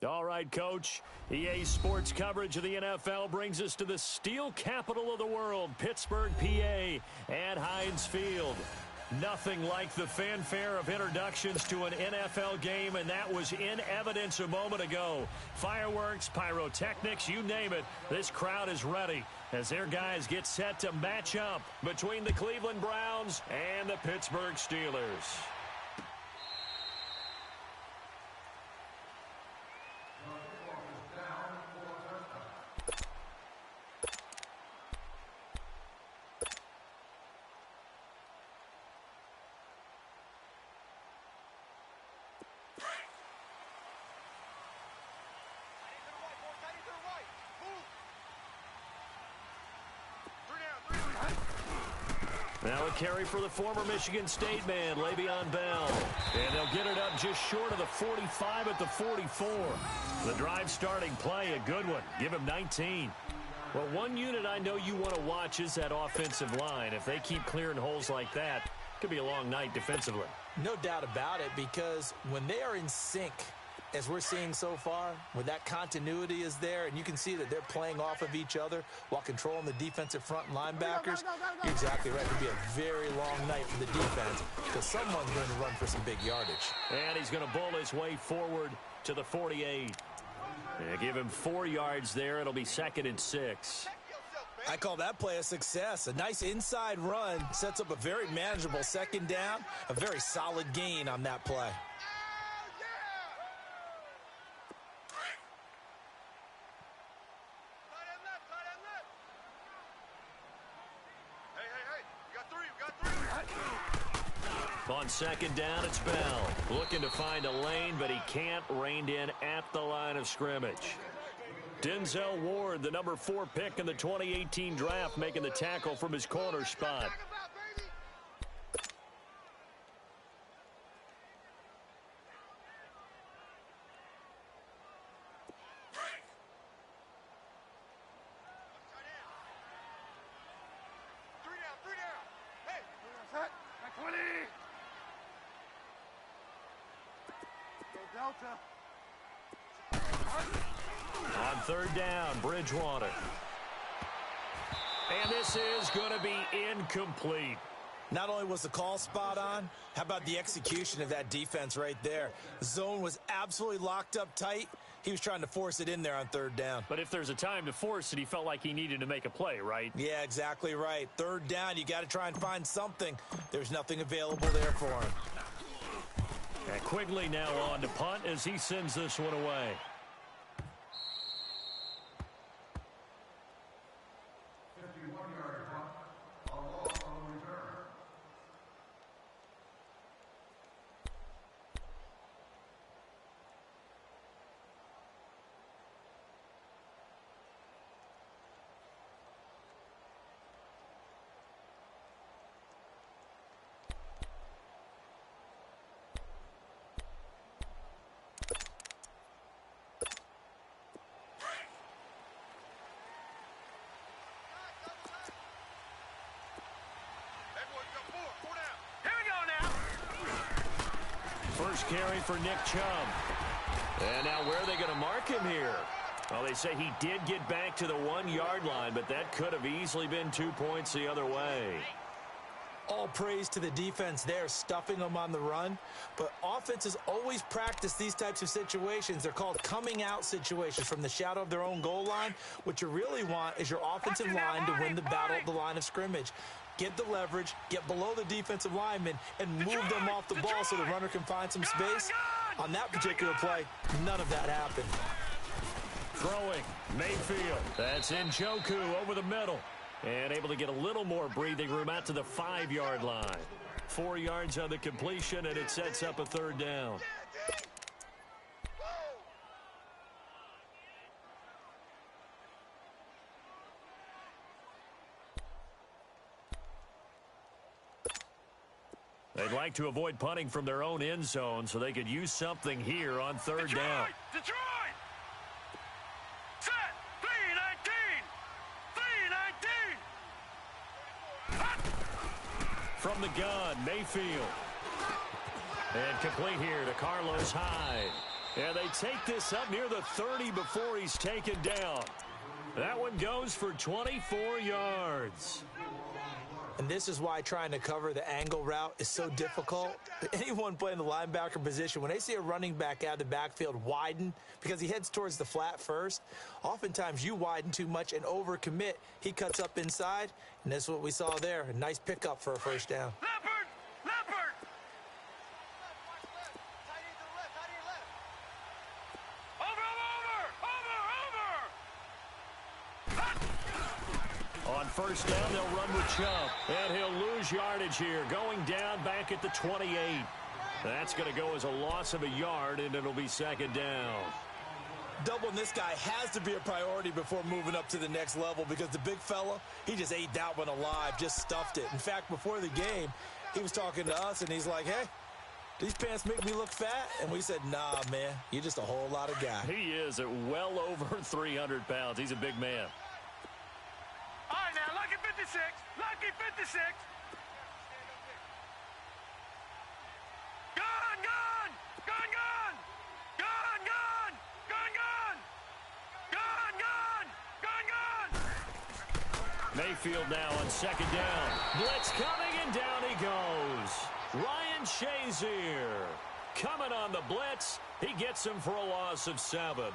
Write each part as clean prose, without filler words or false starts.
All right, Coach. EA Sports coverage of the NFL brings us to the steel capital of the world, Pittsburgh, PA, at Heinz Field. Nothing like the fanfare of introductions to an NFL game, and that was in evidence a moment ago. Fireworks, pyrotechnics, you name it, this crowd is ready as their guys get set to match up between the Cleveland Browns and the Pittsburgh Steelers. Now a carry for the former Michigan State man, Le'Veon Bell. And they'll get it up just short of the 45 at the 44. The drive starting play, a good one. Give him 19. Well, one unit I know you want to watch is that offensive line. If they keep clearing holes like that, it could be a long night defensively. No doubt about it, because when they are in sync, as we're seeing so far, when that continuity is there and you can see that they're playing off of each other while controlling the defensive front linebackers, you're exactly right. It could be a very long night for the defense because someone's going to run for some big yardage. And he's going to bull his way forward to the 48. Yeah, give him 4 yards there. It'll be 2nd and 6. I call that play a success. A nice inside run sets up a very manageable 2nd down, a very solid gain on that play. On 2nd down, it's Bell. Looking to find a lane, but he can't. Reined in at the line of scrimmage. Denzel Ward, the number 4 pick in the 2018 draft, making the tackle from his corner spot. On 3rd down, Bridgewater. And this is going to be incomplete. Not only was the call spot on, how about the execution of that defense right there? The zone was absolutely locked up tight. He was trying to force it in there on 3rd down. But if there's a time to force it, he felt like he needed to make a play, right? Yeah, exactly right. 3rd down, you got to try and find something. There's nothing available there for him. And Quigley now on to punt as he sends this one away. First carry for Nick Chubb. And now where are they going to mark him here? Well, they say he did get back to the 1-yard line, but that could have easily been 2 points the other way. All praise to the defense there, stuffing them on the run. But offenses always practice these types of situations. They're called coming out situations from the shadow of their own goal line. What you really want is your offensive line to win the battle at the line of scrimmage. Get the leverage, get below the defensive lineman, and move them off the ball so the runner can find some space. On that particular play, none of that happened. Throwing, Mayfield. That's Njoku over the middle. And able to get a little more breathing room out to the 5-yard line. 4 yards on the completion, and it sets up a 3rd down. They'd like to avoid punting from their own end zone so they could use something here on 3rd down. Detroit! Set! 3-19! From the gun, Mayfield. And complete here to Carlos Hyde. And they take this up near the 30 before he's taken down. That one goes for 24 yards. And this is why trying to cover the angle route is so difficult. Anyone playing the linebacker position, when they see a running back out of the backfield widen because he heads towards the flat first, oftentimes you widen too much and overcommit. He cuts up inside, and that's what we saw there. A nice pickup for a first down. On first down, they'll run with Chubb. And he'll lose yardage here, going down back at the 28. That's going to go as a loss of a yard, and it'll be second down. Doubling this guy has to be a priority before moving up to the next level because the big fella, he just ate that one alive, just stuffed it. In fact, before the game, he was talking to us, and he's like, hey, these pants make me look fat? And we said, nah, man, you're just a whole lot of guy. He is at well over 300 pounds. He's a big man. All right, now, lucky 56. Lucky 56. Gun, gun! Gun, gun! Gun, gun! Gun, gun! Gun, gun! Gun, gun! Mayfield now on second down. Blitz coming, and down he goes. Ryan Shazier coming on the blitz. He gets him for a loss of 7.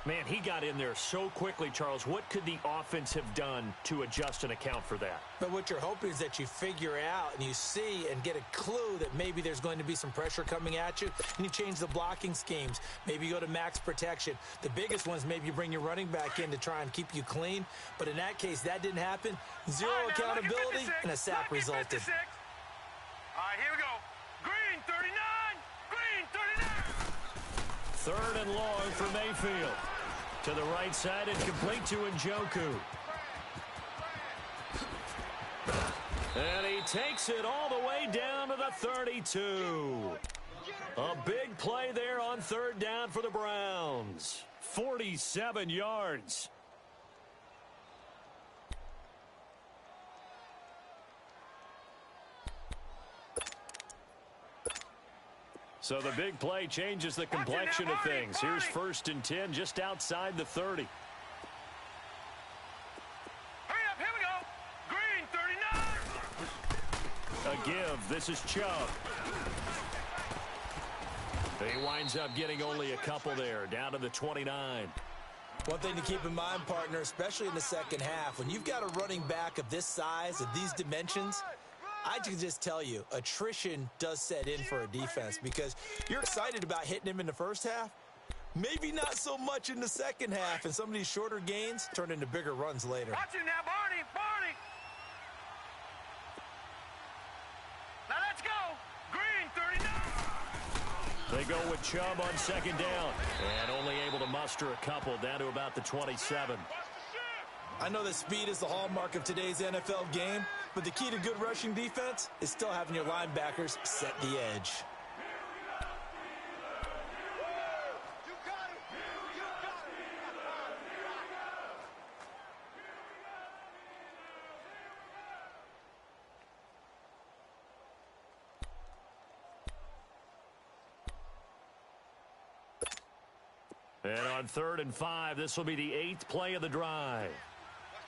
Man, he got in there so quickly, Charles. What could the offense have done to adjust and account for that? But what you're hoping is that you figure out and you see and get a clue that maybe there's going to be some pressure coming at you, and you change the blocking schemes. Maybe you go to max protection. The biggest ones, maybe you bring your running back in to try and keep you clean. But in that case, that didn't happen. Zero accountability, and a sack resulted. 56. All right, here we go. Green, 39. Green, 39. Third and long for Mayfield. To the right side and complete to Njoku. And he takes it all the way down to the 32. A big play there on third down for the Browns. 47 yards. So the big play changes the complexion of things. Here's first and 10 just outside the 30. Hurry up, here we go. Green, 39. A give. This is Chubb. He winds up getting only a couple there, down to the 29. One thing to keep in mind, partner, especially in the second half, when you've got a running back of this size, of these dimensions, I can just tell you, attrition does set in for a defense because you're excited about hitting him in the first half. Maybe not so much in the second half, and some of these shorter gains turn into bigger runs later. Watch it now, Barney, Barney. Now let's go. Green, 39. They go with Chubb on second down, and only able to muster a couple down to about the 27. I know that speed is the hallmark of today's NFL game, but the key to good rushing defense is still having your linebackers set the edge. And on 3rd and 5, this will be the 8th play of the drive.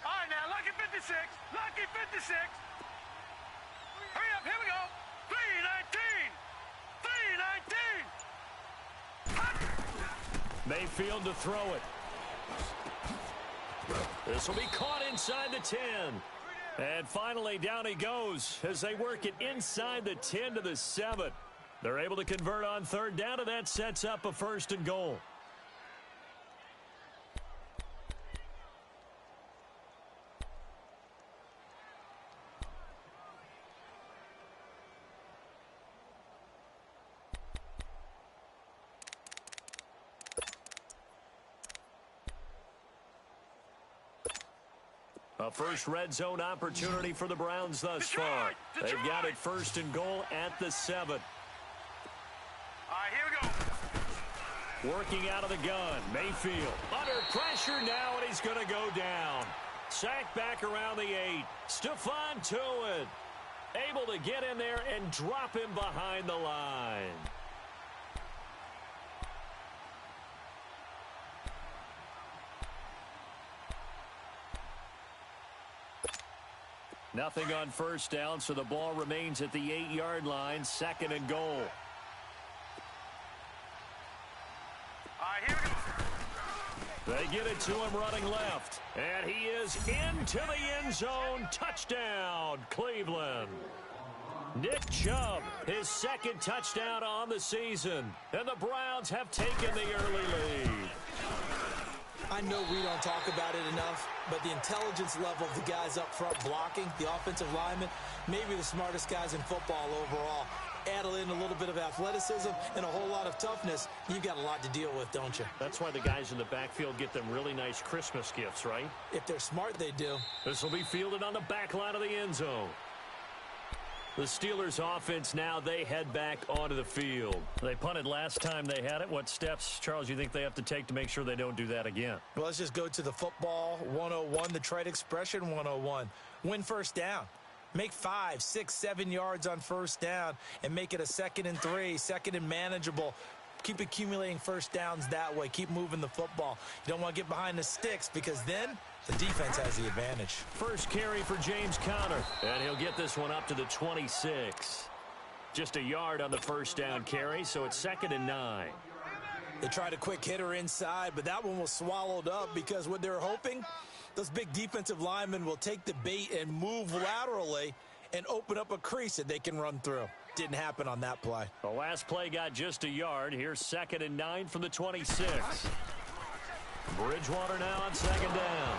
All right, now, lucky 56. Lucky 56. Hurry up, here we go. 3-19. 3-19. Mayfield to throw it. This will be caught inside the 10. And finally, down he goes as they work it inside the 10 to the 7. They're able to convert on 3rd down, and that sets up a 1st and goal. A first red zone opportunity for the Browns thus far. They've got it 1st and goal at the 7. All right, here we go. Working out of the gun. Mayfield under pressure now, and he's going to go down. Sacked back around the 8. Stephon Tuitt able to get in there and drop him behind the line. Nothing on first down, so the ball remains at the 8-yard line, 2nd and goal. All right, here we go. They get it to him running left. And he is into the end zone. Touchdown, Cleveland. Nick Chubb, his 2nd touchdown on the season. And the Browns have taken the early lead. I know we don't talk about it enough, but the intelligence level of the guys up front blocking, the offensive linemen, maybe the smartest guys in football overall. Add in a little bit of athleticism and a whole lot of toughness, you've got a lot to deal with, don't you? That's why the guys in the backfield get them really nice Christmas gifts, right? If they're smart, they do. This will be fielded on the back line of the end zone. The Steelers offense now, they head back onto the field. They punted last time they had it. What steps, Charles, you think they have to take to make sure they don't do that again? Well, let's just go to the football 101, the trite expression 101. Win first down. Make 5, 6, 7 yards on first down and make it a 2nd and 3, 2nd and manageable. Keep accumulating first downs that way. Keep moving the football. You don't want to get behind the sticks because then the defense has the advantage. First carry for James Conner, and he'll get this one up to the 26. Just a yard on the first down carry, so it's 2nd and 9. They tried a quick hitter inside, but that one was swallowed up because what they're hoping, those big defensive linemen will take the bait and move laterally and open up a crease that they can run through. Didn't happen on that play. The last play got just a yard. Here's 2nd and 9 from the 26. Bridgewater now on 2nd down.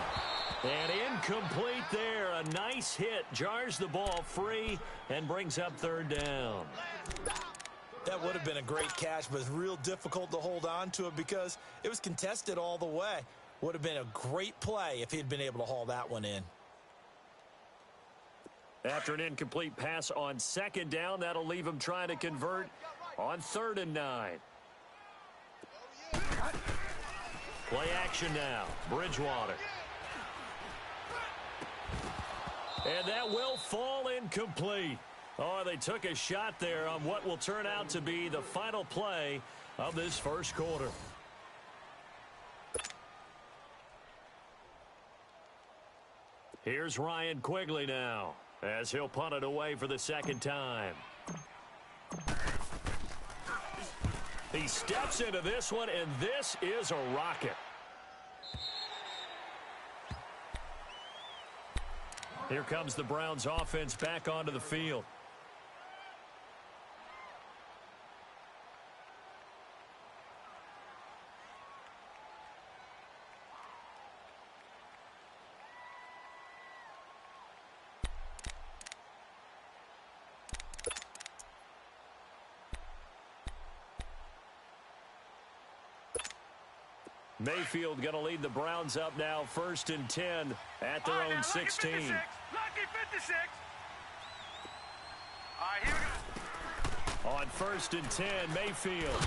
And incomplete there. A nice hit. Jars the ball free and brings up 3rd down. That would have been a great catch, but it's real difficult to hold on to it because it was contested all the way. Would have been a great play if he'd been able to haul that one in. After an incomplete pass on 2nd down, that'll leave him trying to convert on 3rd and 9. Play action now. Bridgewater. And that will fall incomplete. Oh, they took a shot there on what will turn out to be the final play of this first quarter. Here's Ryan Quigley now, as he'll punt it away for the 2nd time. He steps into this one, and this is a rocket. Here comes the Browns offense back onto the field. Mayfield going to lead the Browns up now, 1st and 10 at their own 16. Lucky 56. All right, here we go. On 1st and 10, Mayfield.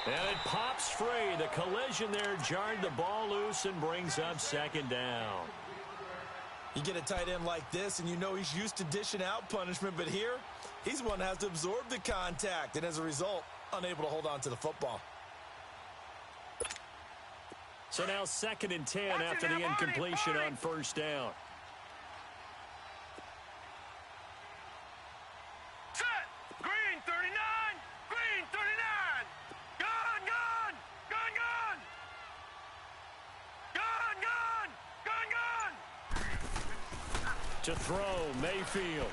And it pops free. The collision there jarred the ball loose and brings up 2nd down. You get a tight end like this, and you know he's used to dishing out punishment, but here, he's one that has to absorb the contact, and as a result, unable to hold on to the football. So now 2nd and 10 after the incompletion on 1st down. Set. Green 39. Green 39. Gun, gun. Gun, gun. Gun, gun. Gun, gun. To throw, Mayfield.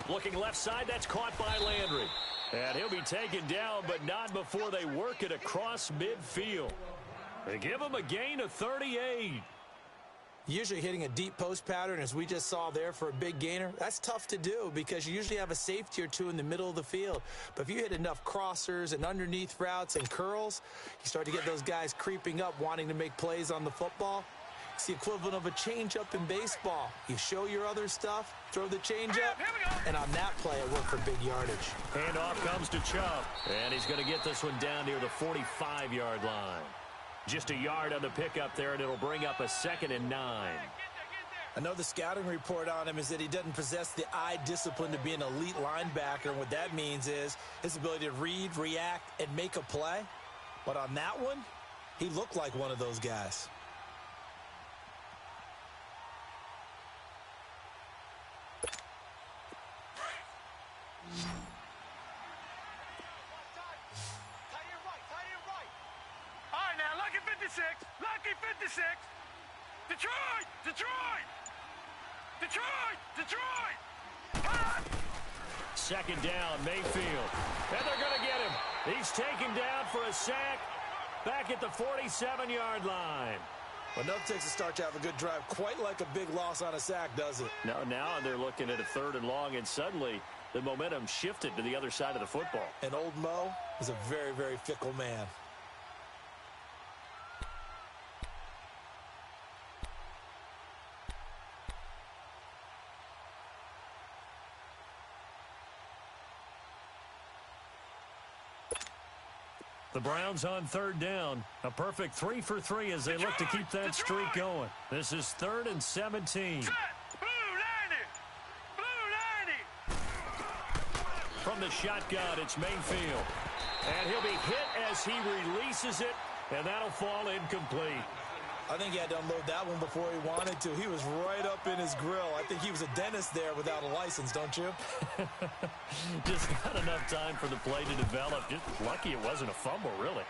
Looking left side, that's caught by Landry. And he'll be taken down, but not before they work it across midfield. They give him a gain of 38. Usually hitting a deep post pattern, as we just saw there for a big gainer, that's tough to do because you usually have a safety or two in the middle of the field. But if you hit enough crossers and underneath routes and curls, you start to get those guys creeping up, wanting to make plays on the football. It's the equivalent of a changeup in baseball. You show your other stuff, throw the changeup, and on that play, it worked for big yardage. Handoff comes to Chubb, and he's going to get this one down near the 45-yard line. Just a yard on the pickup there, and it'll bring up a 2nd and 9. I know the scouting report on him is that he doesn't possess the eye discipline to be an elite linebacker, and what that means is his ability to read, react, and make a play. But on that one, he looked like one of those guys. 56. Lucky 56. Detroit! Detroit! Detroit! Detroit! Hot! Second down, Mayfield. And they're going to get him. He's taken down for a sack back at the 47-yard line. Well, enough takes to start to have a good drive. Quite like a big loss on a sack, does it? No, now they're looking at a 3rd and long, and suddenly the momentum shifted to the other side of the football. And old Mo is a very, very fickle man. The Browns on 3rd down. A perfect 3 for 3 as they look to keep that streak going. This is 3rd and 17. Set! Blue 90! Blue 90! From the shotgun, it's Mayfield. And he'll be hit as he releases it, and that'll fall incomplete. I think he had to unload that one before he wanted to. He was right up in his grill. I think he was a dentist there without a license, don't you? Just not enough time for the play to develop. Just lucky it wasn't a fumble, really.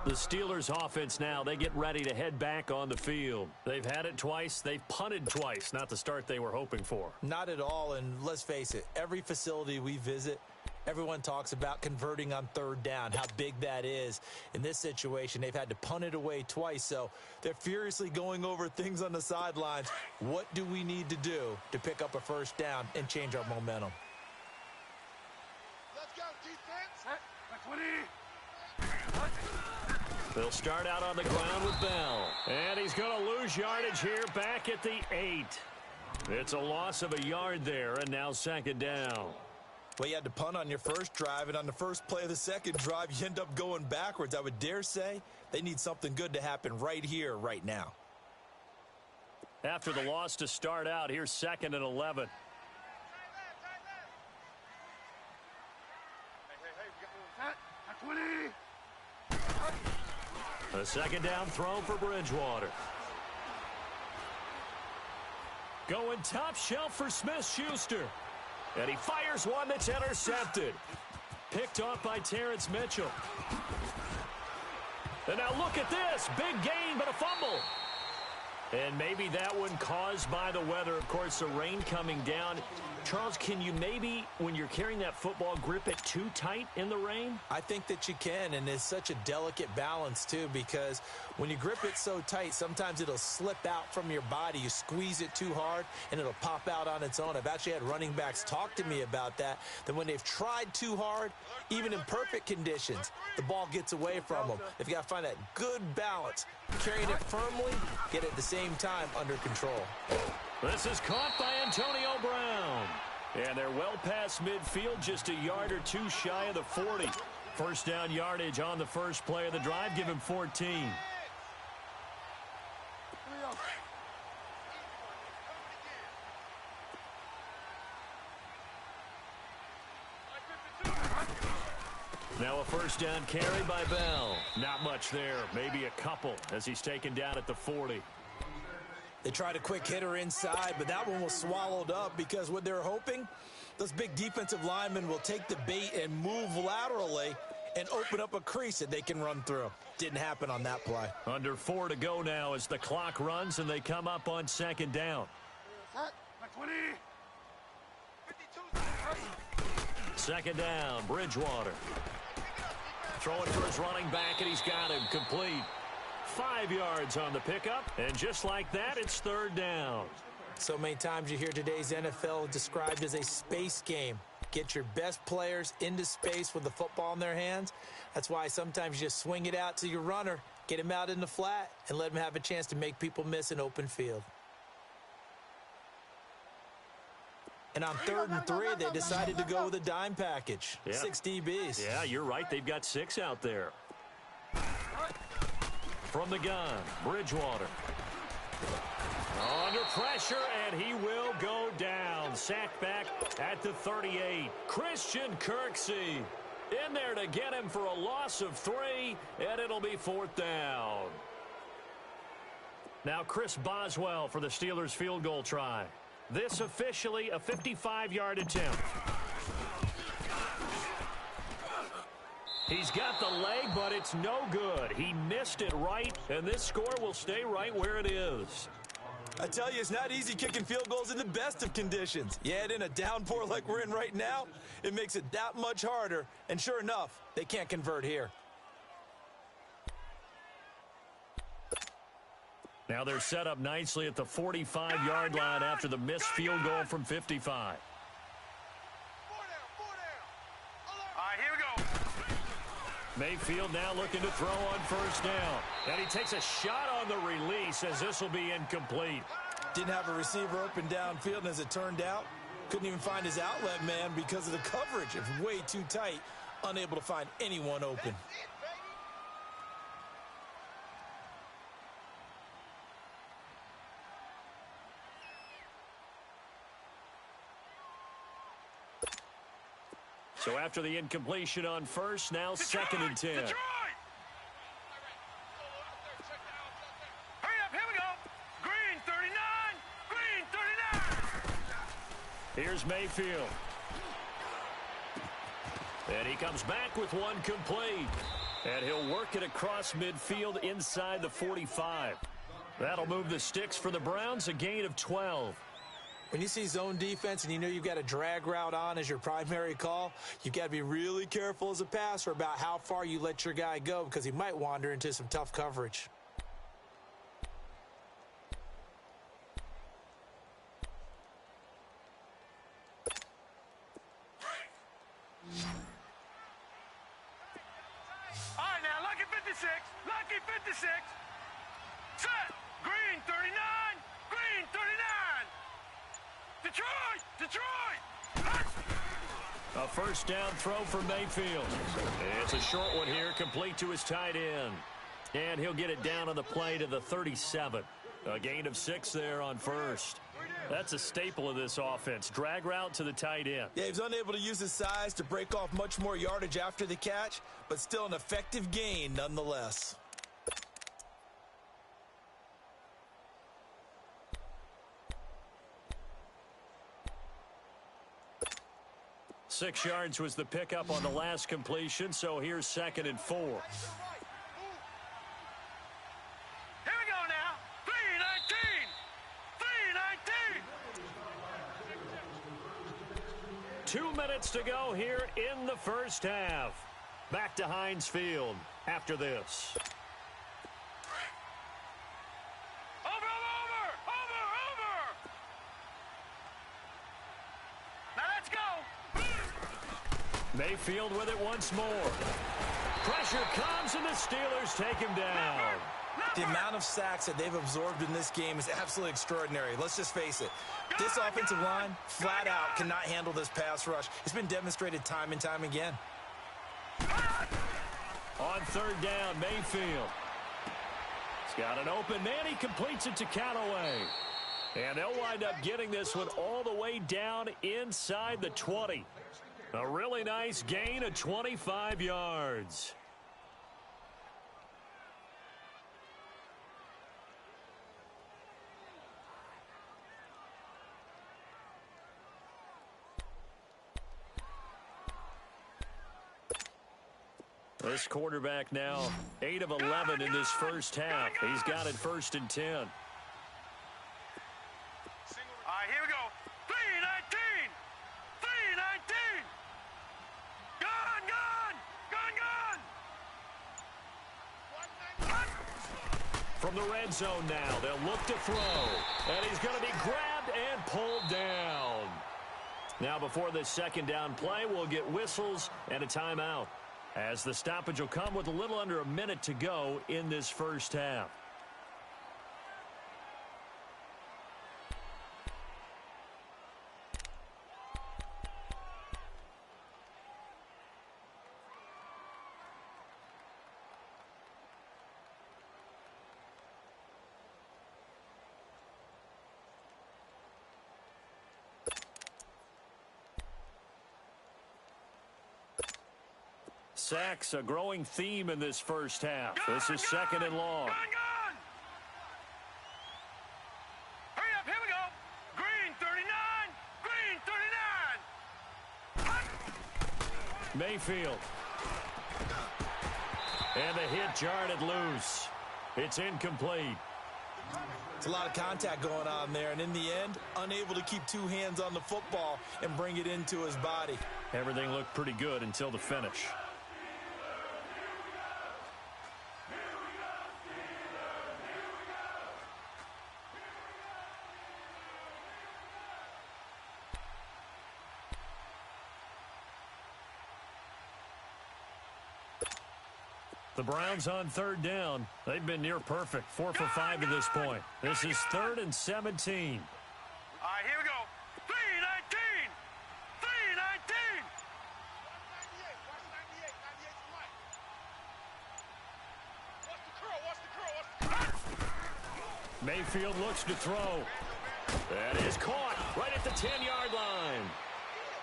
The Steelers offense now, they get ready to head back on the field. They've had it twice. They've punted twice. Not the start they were hoping for. Not at all, and let's face it, every facility we visit, everyone talks about converting on 3rd down, how big that is. In this situation, they've had to punt it away twice, so they're furiously going over things on the sidelines. What do we need to do to pick up a 1st down and change our momentum? Let's go, defense! Set! 20! They'll start out on the ground with Bell. And he's going to lose yardage here back at the 8. It's a loss of a yard there, and now 2nd down. Well, you had to punt on your first drive, and on the first play of the second drive, you end up going backwards. I would dare say they need something good to happen right here, right now. After the loss to start out, here's 2nd and 11. Set! 20! A 2nd down throw for Bridgewater. Going top shelf for Smith-Schuster. And he fires one that's intercepted. Picked off by Terrence Mitchell. And now look at this. Big gain, but a fumble. And maybe that one caused by the weather. Of course, the rain coming down. Charles, can you maybe, when you're carrying that football, grip it too tight in the rain? I think that you can, and it's such a delicate balance, too, because when you grip it so tight, sometimes it'll slip out from your body. You squeeze it too hard, and it'll pop out on its own. I've actually had running backs talk to me about that when they've tried too hard, even in perfect conditions, the ball gets away from them. They've got to find that good balance, carrying it firmly, yet at the same time under control. This is caught by Antonio Brown. And they're well past midfield, just a yard or two shy of the 40. 1st down yardage on the first play of the drive. Give him 14. Now a 1st down carry by Bell. Not much there, maybe a couple as he's taken down at the 40. They tried a quick hitter inside, but that one was swallowed up because what they're hoping, those big defensive linemen will take the bait and move laterally and open up a crease that they can run through. Didn't happen on that play. Under 4 to go now as the clock runs and they come up on 2nd down. Set! 20! 52! 2nd down, Bridgewater. Throwing for his running back, and he's got him complete. 5 yards on the pickup, and just like that, it's 3rd down. So many times you hear today's NFL described as a space game. Get your best players into space with the football in their hands. That's why sometimes you just swing it out to your runner, get him out in the flat, and let him have a chance to make people miss an open field. And on 3rd and 3, they decided to go with a dime package. Yeah. 6 DBs. Yeah, you're right. They've got 6 out there. From the gun, Bridgewater. Under pressure, and he will go down. Sacked back at the 38. Christian Kirksey in there to get him for a loss of 3, and it'll be 4th down. Now Chris Boswell for the Steelers field goal try. This officially a 55-yard attempt. He's got the leg, but it's no good. He missed it right, and this score will stay right where it is. I tell you, it's not easy kicking field goals in the best of conditions. Yet in a downpour like we're in right now, it makes it that much harder. And sure enough, they can't convert here. Now they're set up nicely at the 45-yard line after the missed field goal from 55. Here we go. Mayfield now looking to throw on first down. And he takes a shot on the release as this will be incomplete. Didn't have a receiver open downfield, and as it turned out, couldn't even find his outlet man because of the coverage. It's way too tight, unable to find anyone open. So after the incompletion on first, now second and 10. Detroit! Hurry up, here we go. Green 39, green 39. Here's Mayfield. And he comes back with one complete. And he'll work it across midfield inside the 45. That'll move the sticks for the Browns, a gain of 12. When you see zone defense and you know you've got a drag route on as your primary call, you've got to be really careful as a passer about how far you let your guy go because he might wander into some tough coverage. All right, now, lucky 56, lucky 56. Set, green 39, green 39. Detroit! Detroit! A first down throw for Mayfield. It's a short one here, complete to his tight end. And he'll get it down on the play to the 37. A gain of 6 there on first. That's a staple of this offense. Drag route to the tight end. Yeah, he was unable to use his size to break off much more yardage after the catch, but still an effective gain nonetheless. 6 yards was the pickup on the last completion, so here's second and 4. Here we go now. 3:19. 3:19. 2 minutes to go here in the first half. Back to Heinz Field after this. Mayfield with it once more. Pressure comes, and the Steelers take him down. The amount of sacks that they've absorbed in this game is absolutely extraordinary. Let's just face it. This offensive line, flat out, cannot handle this pass rush. It's been demonstrated time and time again. On third down, Mayfield. He's got an open man. He completes it to Callaway. And they'll wind up getting this one all the way down inside the 20. A really nice gain of 25 yards. This quarterback now 8 of 11 in this first half. He's got it first and 10. All right, here we go. 3:19. 3:19. Gun. From the red zone now, they'll look to throw. And he's going to be grabbed and pulled down. Now before this second down play, we'll get whistles and a timeout, as the stoppage will come with a little under a minute to go in this first half. Sacks, a growing theme in this first half. This is second and long. Gun. Hurry up, here we go. Green 39, green 39. Mayfield. And the hit jarred it loose. It's incomplete. It's a lot of contact going on there, and in the end, unable to keep two hands on the football and bring it into his body. Everything looked pretty good until the finish. The Browns on third down. They've been near perfect. 4 for 5 to this point. This is 3rd and 17. All right, here we go. 3-19. 3-19. Mayfield looks to throw. That is caught right at the 10-yard line.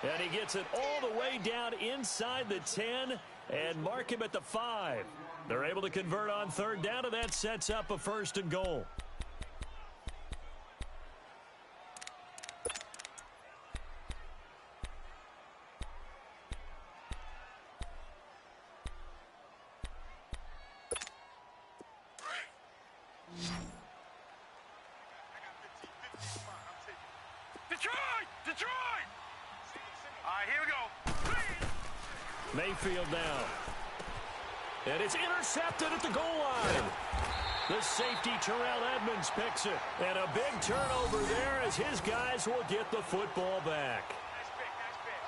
And he gets it all the way down inside the 10 and mark him at the 5. They're able to convert on third down, and that sets up a 1st and goal. Detroit! All right, here we go. Mayfield now. And it's intercepted at the goal line. The safety, Terrell Edmonds, picks it. And a big turnover there as his guys will get the football back.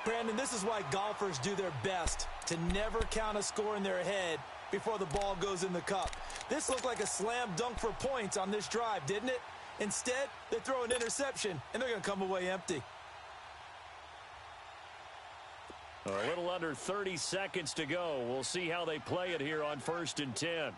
Brandon, this is why golfers do their best to never count a score in their head before the ball goes in the cup. This looked like a slam dunk for points on this drive, didn't it? Instead, they throw an interception, and they're going to come away empty. A little under 30 seconds to go. We'll see how they play it here on 1st and 10.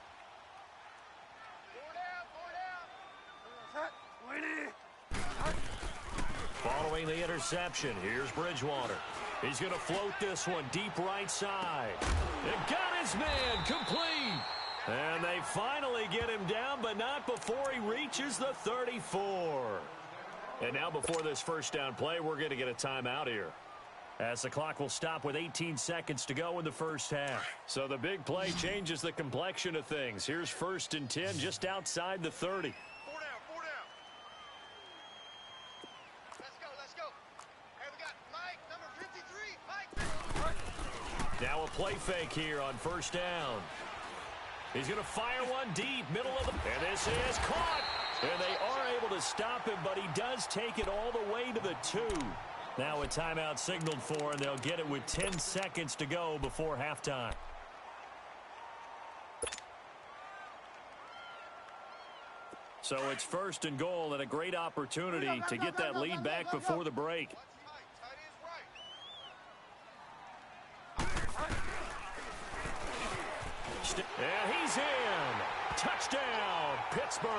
Following the interception, here's Bridgewater. He's going to float this one deep right side. And got his man complete. And they finally get him down, but not before he reaches the 34. And now before this first down play, we're going to get a timeout here, as the clock will stop with 18 seconds to go in the first half. So the big play changes the complexion of things. Here's 1st and 10 just outside the 30. 4 down. Let's go. Hey, we got Mike, number 53. Mike. Now a play fake here on 1st down. He's going to fire one deep, middle of the... And this is caught. And they are able to stop him, but he does take it all the way to the 2. Now a timeout signaled for, and they'll get it with 10 seconds to go before halftime. So it's 1st and goal, and a great opportunity to get that lead back before the break. And he's in. Touchdown, Pittsburgh.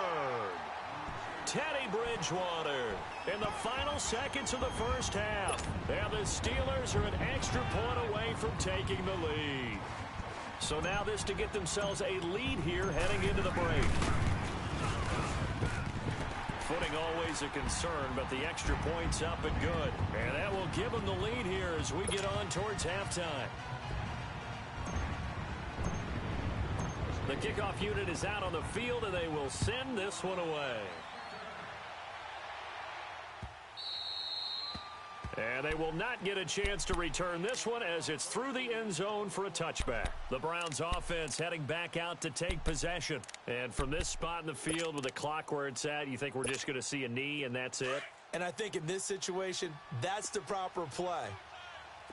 Teddy Bridgewater in the final seconds of the first half. And the Steelers are an extra point away from taking the lead. So now this to get themselves a lead here heading into the break. Footing always a concern, but the extra point's up and good. And that will give them the lead here as we get on towards halftime. The kickoff unit is out on the field, and they will send this one away. And they will not get a chance to return this one as it's through the end zone for a touchback. The Browns offense heading back out to take possession. And from this spot in the field with the clock where it's at, you think we're just going to see a knee and that's it? And I think in this situation, that's the proper play.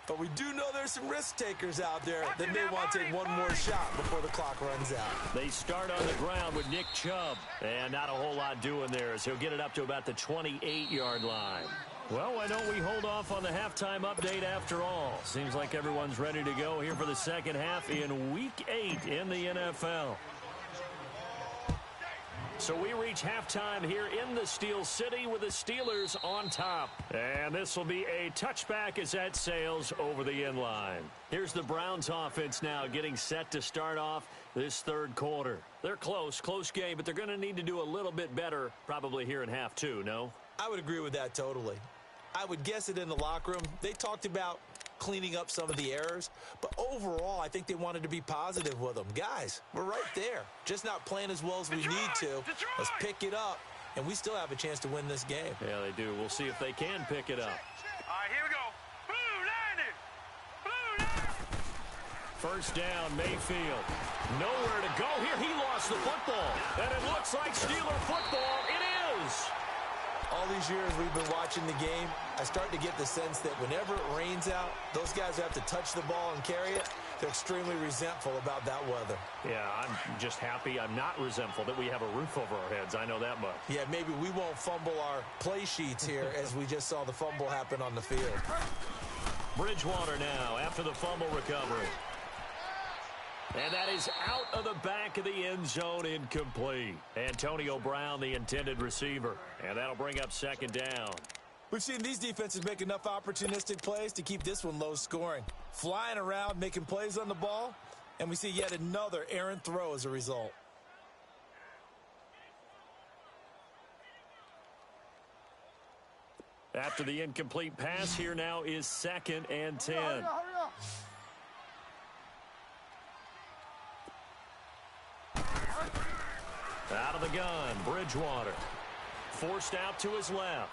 But we do know there's some risk takers out there that may want to take one more shot before the clock runs out. They start on the ground with Nick Chubb. And not a whole lot doing there as he'll get it up to about the 28-yard line. Well, why don't we hold off on the halftime update after all? Seems like everyone's ready to go here for the second half in Week 8 in the NFL. So we reach halftime here in the Steel City with the Steelers on top. And this will be a touchback as that sails over the end line. Here's the Browns offense now getting set to start off this third quarter. They're close game, but they're going to need to do a little bit better probably here in half 2, no? I would agree with that totally. I would guess it in the locker room. They talked about cleaning up some of the errors. But overall, I think they wanted to be positive with them. Guys, we're right there. Just not playing as well as we need to. Let's pick it up, and we still have a chance to win this game. Yeah, they do. We'll see if they can pick it up. All right, here we go. Blue line it. First down, Mayfield. Nowhere to go here. He lost the football. And it looks like Steeler football. It is. All these years we've been watching the game, I start to get the sense that whenever it rains out, those guys who have to touch the ball and carry it, they're extremely resentful about that weather. Yeah, I'm just happy I'm not resentful that we have a roof over our heads. I know that much. Yeah, maybe we won't fumble our play sheets here as we just saw the fumble happen on the field. Bridgewater now after the fumble recovery. And that is out of the back of the end zone, incomplete. Antonio Brown, the intended receiver. And that'll bring up second down. We've seen these defenses make enough opportunistic plays to keep this one low scoring. Flying around, making plays on the ball, and we see yet another errant throw as a result. After the incomplete pass, here now is 2nd and 10. Hurry up. Out of the gun, Bridgewater. Forced out to his left.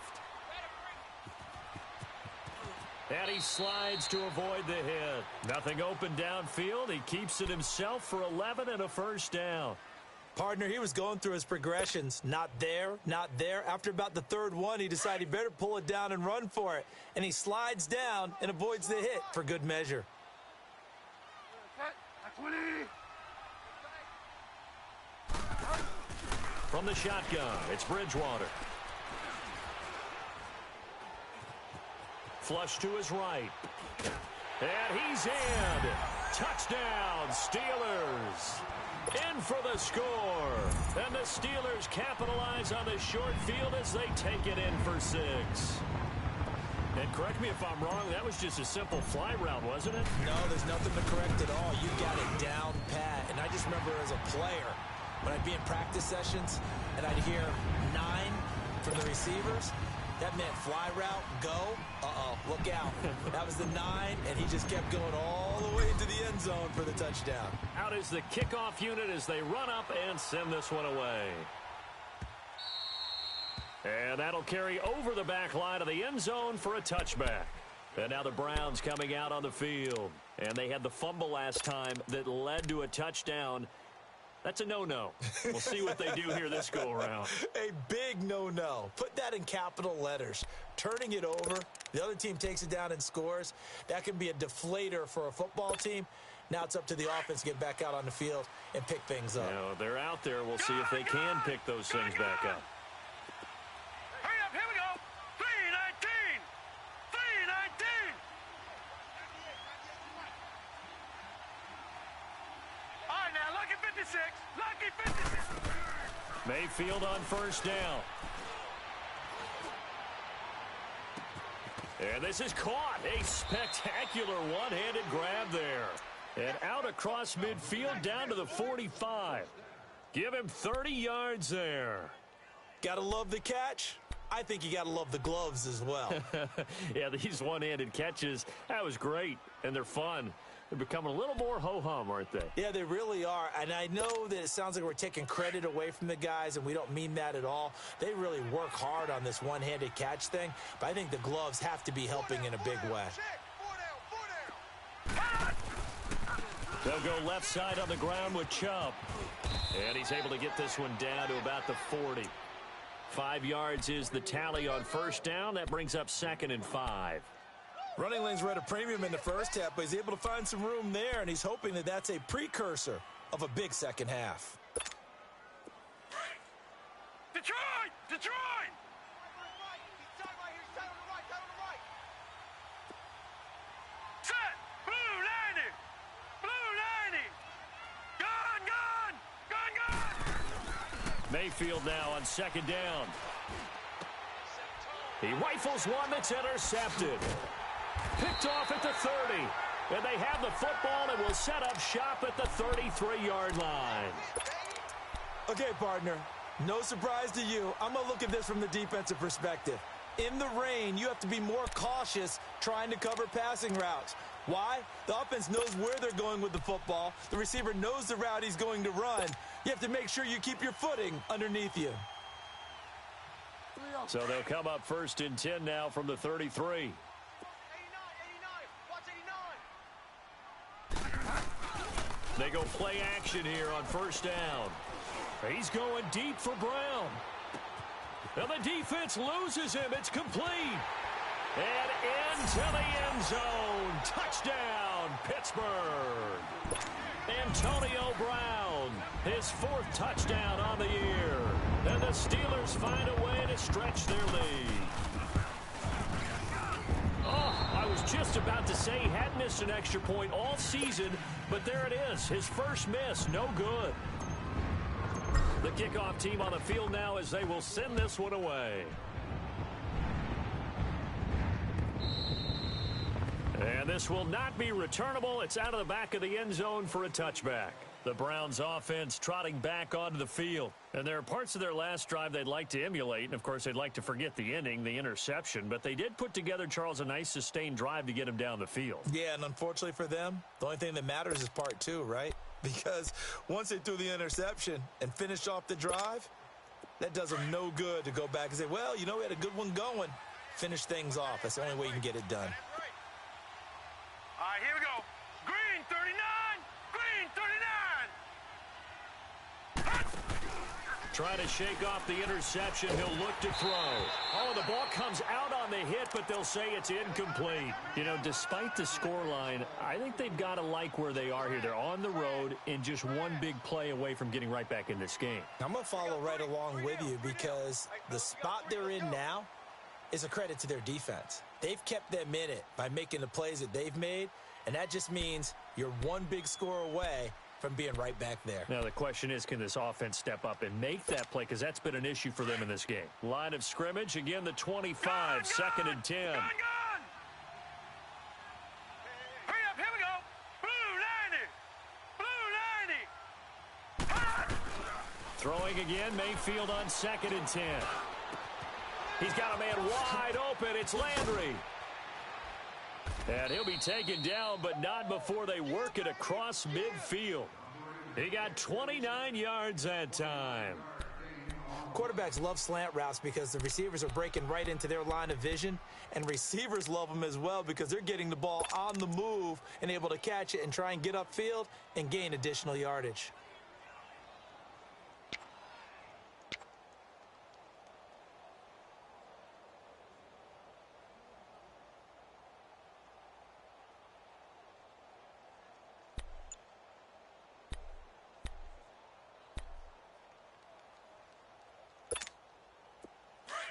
And he slides to avoid the hit. Nothing open downfield. He keeps it himself for 11 and a first down. Partner, he was going through his progressions. Not there, not there. After about the third one, he decided he better pull it down and run for it. And he slides down and avoids the hit for good measure. From the shotgun, it's Bridgewater. Flush to his right. And he's in. Touchdown, Steelers. In for the score. And the Steelers capitalize on the short field as they take it in for 6. And correct me if I'm wrong, that was just a simple fly route, wasn't it? No, there's nothing to correct at all. You got it down pat. And I just remember as a player, when I'd be in practice sessions and I'd hear 9 from the receivers, that meant fly route, go, look out. That was the 9, and he just kept going all the way into the end zone for the touchdown. Out is the kickoff unit as they run up and send this one away. And that'll carry over the back line of the end zone for a touchback. And now the Browns coming out on the field. And they had the fumble last time that led to a touchdown. That's a no-no. We'll see what they do here this go-around. A big no-no. Put that in capital letters. Turning it over, the other team takes it down and scores. That can be a deflator for a football team. Now it's up to the offense to get back out on the field and pick things up. You know, they're out there. We'll see if they can pick those things back up. Hurry up, here we go. 3:19. 3:19. All right, now, lucky 56. Lucky 56. Mayfield on first down. And this is caught. A spectacular one-handed grab there. And out across midfield down to the 45. Give him 30 yards there. Gotta love the catch. I think you gotta love the gloves as well. Yeah, these one-handed catches, that was great. And they're fun. They're becoming a little more ho-hum, aren't they? Yeah, they really are. And I know that it sounds like we're taking credit away from the guys, and we don't mean that at all. They really work hard on this one-handed catch thing, but I think the gloves have to be helping in a big way. They'll go left side on the ground with Chubb. And he's able to get this one down to about the 40. 5 yards is the tally on first down. That brings up 2nd and 5. Running lanes were at a premium in the first half, but he's able to find some room there, and he's hoping that that's a precursor of a big second half. Detroit! Detroit! Set! Blue 90! Blue 90! Gun, gun! Gun, gun! Mayfield now on second down. He rifles one that's intercepted. Picked off at the 30. And they have the football and will set up shop at the 33-yard line. Okay, partner, no surprise to you. I'm going to look at this from the defensive perspective. In the rain, you have to be more cautious trying to cover passing routes. Why? The offense knows where they're going with the football. The receiver knows the route he's going to run. You have to make sure you keep your footing underneath you. So they'll come up 1st and 10 now from the 33. 89, watch 89. They go play action here on 1st down. He's going deep for Brown. And the defense loses him. It's complete. And into the end zone. Touchdown, Pittsburgh. Antonio Brown, his 4th touchdown on the year. And the Steelers find a way to stretch their lead. Oh, I was just about to say he had missed an extra point all season, but there it is. His first miss, no good. The kickoff team on the field now as they will send this one away. And this will not be returnable. It's out of the back of the end zone for a touchback. The Browns offense trotting back onto the field. And there are parts of their last drive they'd like to emulate. And, of course, they'd like to forget the inning, the interception. But they did put together, Charles, a nice sustained drive to get him down the field. Yeah, and unfortunately for them, the only thing that matters is part 2, right? Because once they threw the interception and finished off the drive, that does them no good to go back and say, well, you know, we had a good one going. Finish things off. That's the only way you can get it done. All right, here we go. Green 39, green 39. Trying to shake off the interception. He'll look to throw. Oh, the ball comes out on the hit, but they'll say it's incomplete. You know, despite the scoreline, I think they've got to like where they are here. They're on the road and just one big play away from getting right back in this game. I'm going to follow right along with you because the spot they're in now is a credit to their defense. They've kept them in it by making the plays that they've made, and that just means you're one big score away from being right back there. Now, the question is, can this offense step up and make that play? Because that's been an issue for them in this game. Line of scrimmage, again, the 25, 2nd and 10. Gone. Hurry up, here we go. Blue 90. Throwing again, Mayfield on 2nd and 10. He's got a man wide open. It's Landry. And he'll be taken down, but not before they work it across midfield. He got 29 yards that time. Quarterbacks love slant routes because the receivers are breaking right into their line of vision, and receivers love them as well because they're getting the ball on the move and able to catch it and try and get upfield and gain additional yardage.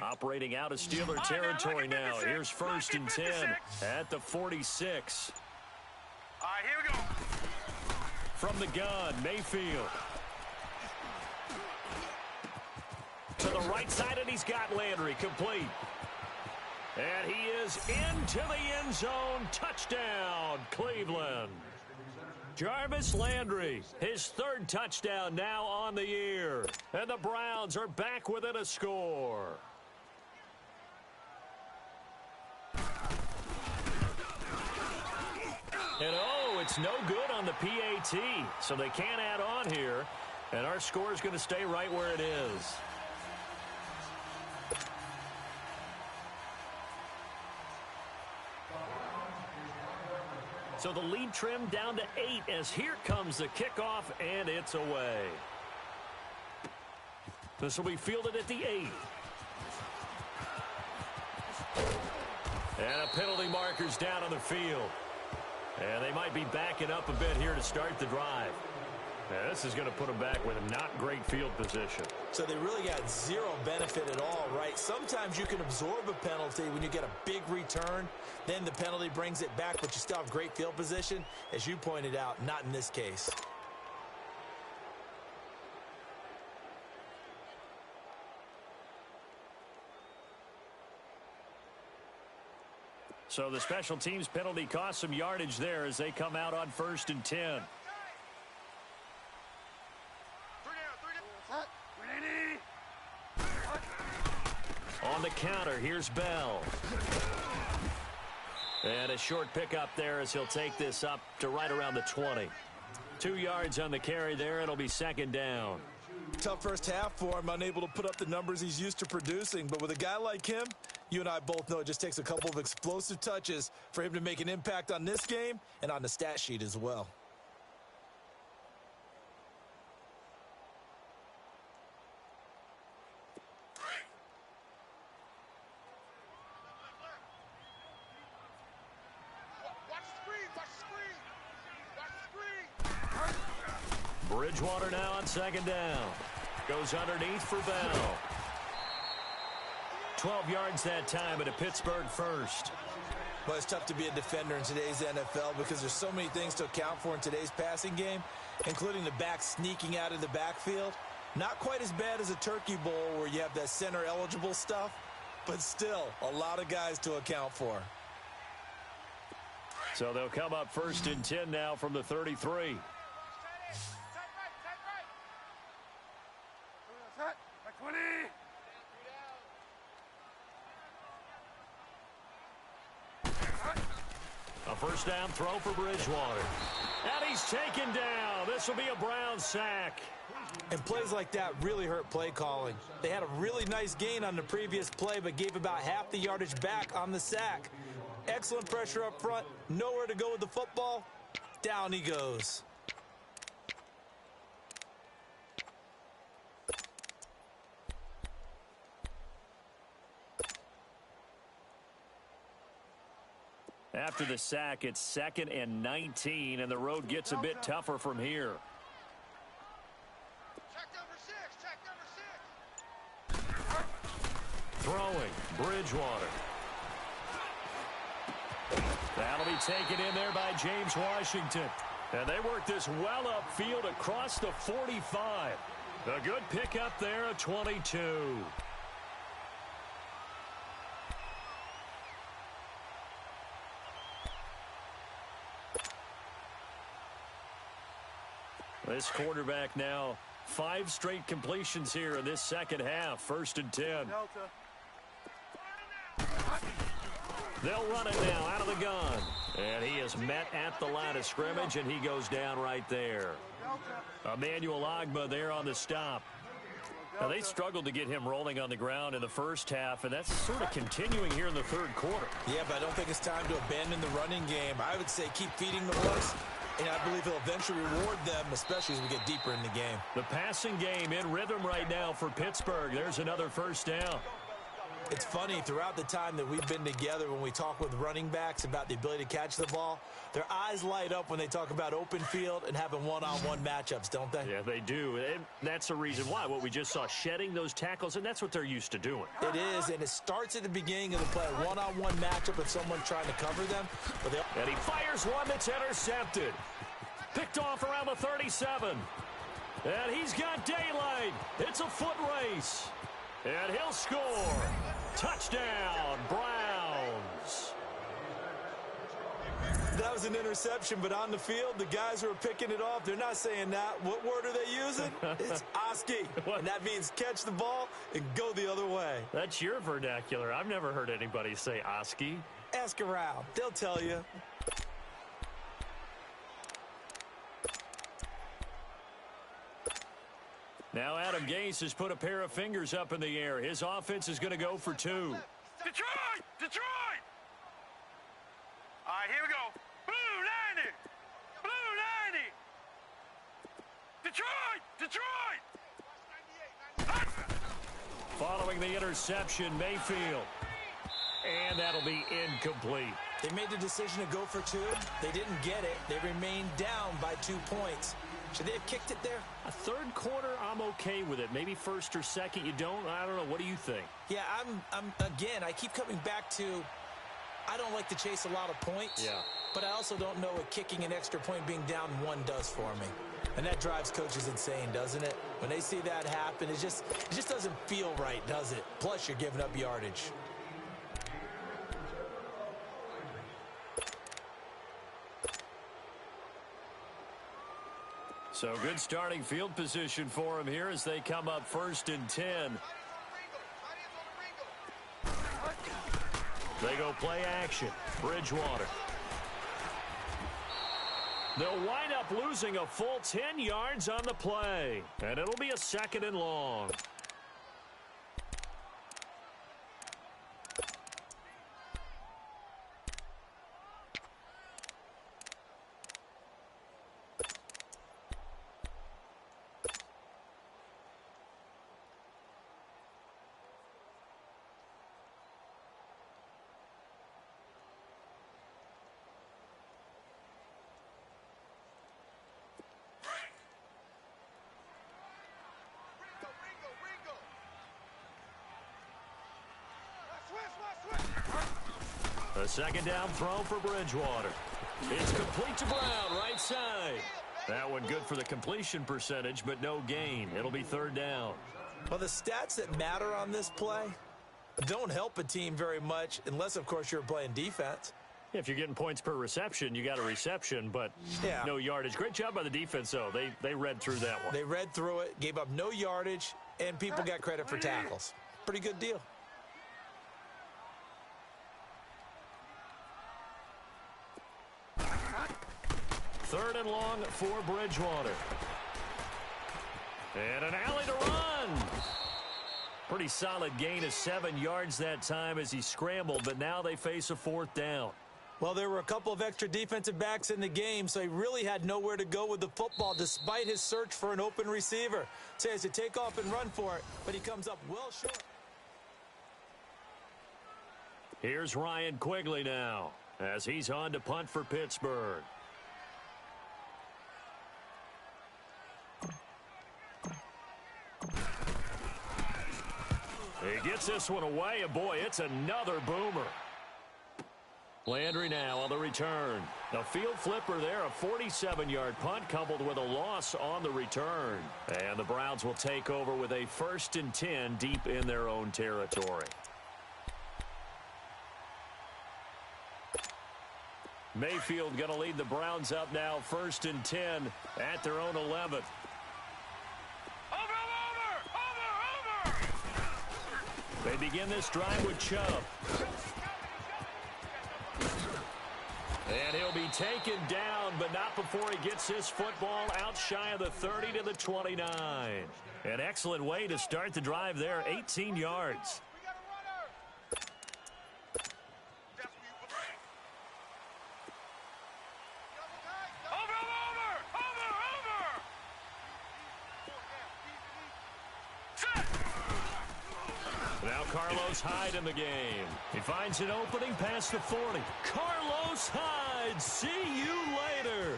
Operating out of Steeler territory now. Here's 1st and 10 at the 46. All right, here we go. From the gun, Mayfield. To the right side, and he's got Landry complete. And he is into the end zone. Touchdown, Cleveland. Jarvis Landry, his 3rd touchdown now on the year. And the Browns are back within a score. And oh, it's no good on the PAT, so they can't add on here. And our score is going to stay right where it is. So the lead trimmed down to 8 as here comes the kickoff, and it's away. This will be fielded at the 8. And a penalty marker's down on the field. And they might be backing up a bit here to start the drive. Now, this is going to put them back with a not great field position. So they really got zero benefit at all, right? Sometimes you can absorb a penalty when you get a big return. Then the penalty brings it back, but you still have great field position. As you pointed out, not in this case. So the special teams penalty cost some yardage there as they come out on 1st and 10. On on the counter. Here's Bell. And a short pickup there as he'll take this up to right around the 20. 2 yards on the carry there. It'll be second down. Tough first half for him, unable to put up the numbers he's used to producing. But with a guy like him, you and I both know it just takes a couple of explosive touches for him to make an impact on this game and on the stat sheet as well. Bridgewater now on second down. Goes underneath for Bell. 12 yards that time and a Pittsburgh first. Well, it's tough to be a defender in today's NFL because there's so many things to account for in today's passing game, including the back sneaking out of the backfield. Not quite as bad as a turkey bowl where you have that center-eligible stuff, but still a lot of guys to account for. So they'll come up first and 10 now from the 33. A first down throw for Bridgewater. And he's taken down. This will be a Brown sack. And plays like that really hurt play calling. They had a really nice gain on the previous play, but gave about half the yardage back on the sack. Excellent pressure up front. Nowhere to go with the football. Down he goes. After the sack, it's 2nd and 19, and the road gets a bit tougher from here. Check number 6. Throwing, Bridgewater. That'll be taken in there by James Washington. And they work this well upfield across the 45. A good pickup there, a 22. This quarterback now, 5 straight completions here in this second half. 1st and 10. They'll run it now out of the gun. And he is met at the line of scrimmage, and he goes down right there. Emmanuel Ogbah there on the stop. Now, they struggled to get him rolling on the ground in the first half, and that's sort of continuing here in the third quarter. Yeah, but I don't think it's time to abandon the running game. I would say keep feeding the horse, and I believe he'll eventually reward them, especially as we get deeper in the game. The passing game in rhythm right now for Pittsburgh. There's another first down. It's funny, throughout the time that we've been together, when we talk with running backs about the ability to catch the ball, their eyes light up when they talk about open field and having one-on-one matchups, don't they? Yeah, they do. And that's the reason why. What we just saw, shedding those tackles, and that's what they're used to doing. It is, and it starts at the beginning of the play, a one-on-one matchup with someone trying to cover them. And he fires one that's intercepted. Picked off around the 37. And he's got daylight. It's a foot race. And he'll score. Touchdown, Browns. That was an interception, but on the field, the guys who are picking it off, they're not saying that. What word are they using? It's Oski. And that means catch the ball and go the other way. That's your vernacular. I've never heard anybody say Oski. Ask around. They'll tell you. Now Adam Gase has put a pair of fingers up in the air. His offense is going to go for 2. Detroit! Detroit! All right, here we go. Blue 90! Blue 90! Detroit! Detroit! Following the interception, Mayfield. And that'll be incomplete. They made the decision to go for 2. They didn't get it. They remained down by 2 points. Should they have kicked it there? A third quarter, I'm okay with it. Maybe first or second, you don't. I don't know. What do you think? Yeah, again, I keep coming back to, I don't like to chase a lot of points. Yeah. But I also don't know what kicking an extra point being down 1 does for me. And that drives coaches insane, doesn't it? When they see that happen, it just doesn't feel right, does it? Plus, you're giving up yardage. So good starting field position for him here as they come up 1st and 10. They go play action. Bridgewater. They'll wind up losing a full 10 yards on the play. And it'll be a 2nd and long. A 2nd down throw for Bridgewater. It's complete to Brown, right side. That one good for the completion percentage, but no gain. It'll be 3rd down. Well, the stats that matter on this play don't help a team very much unless, of course, you're playing defense. If you're getting points per reception, you got a reception, but no yardage. Great job by the defense, though. They read through that one. They read through it, gave up no yardage, and people got credit for tackles. Pretty good deal. Third and long for Bridgewater. And an alley to run. Pretty solid gain of 7 yards that time as he scrambled, but now they face a 4th down. Well, there were a couple of extra defensive backs in the game, so he really had nowhere to go with the football despite his search for an open receiver. So he has to take off and run for it, but he comes up well short. Here's Ryan Quigley now as he's on to punt for Pittsburgh. He gets this one away, and boy, it's another boomer. Landry now on the return. A field flipper there, a 47-yard punt coupled with a loss on the return. And the Browns will take over with a 1st and 10 deep in their own territory. Mayfield going to lead the Browns up now, 1st and 10 at their own 11. They begin this drive with Chubb. And he'll be taken down, but not before he gets his football out shy of the 30 to the 29. An excellent way to start the drive there, 18 yards. Now Carlos Hyde in the game. He finds an opening past the 40. Carlos Hyde, see you later.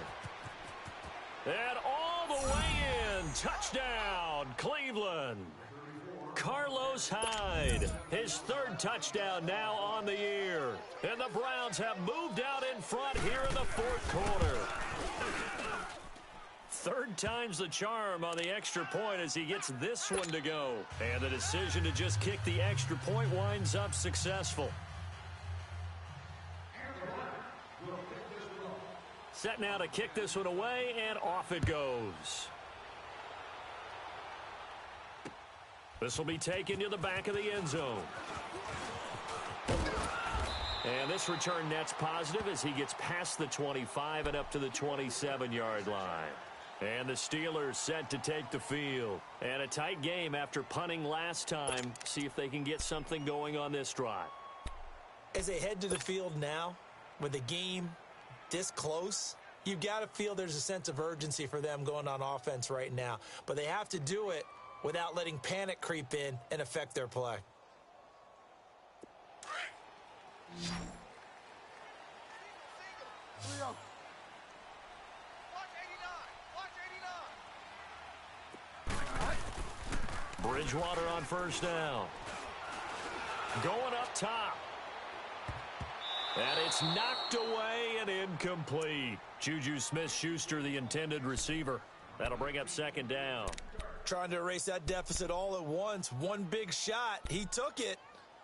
And all the way in. Touchdown, Cleveland. Carlos Hyde, his 3rd touchdown now on the year. And the Browns have moved out in front here in the 4th quarter. 3rd time's the charm on the extra point as he gets this one to go. And the decision to just kick the extra point winds up successful. Set now to kick this one away, and off it goes. This will be taken to the back of the end zone. And this return net's positive as he gets past the 25 and up to the 27-yard line. And the Steelers set to take the field. And a tight game after punting last time. See if they can get something going on this drive. As they head to the field now, with the game this close, you've got to feel there's a sense of urgency for them going on offense right now. But they have to do it without letting panic creep in and affect their play. Bridgewater on 1st down. Going up top. And it's knocked away and incomplete. Juju Smith-Schuster, the intended receiver. That'll bring up 2nd down. Trying to erase that deficit all at once. One big shot. He took it.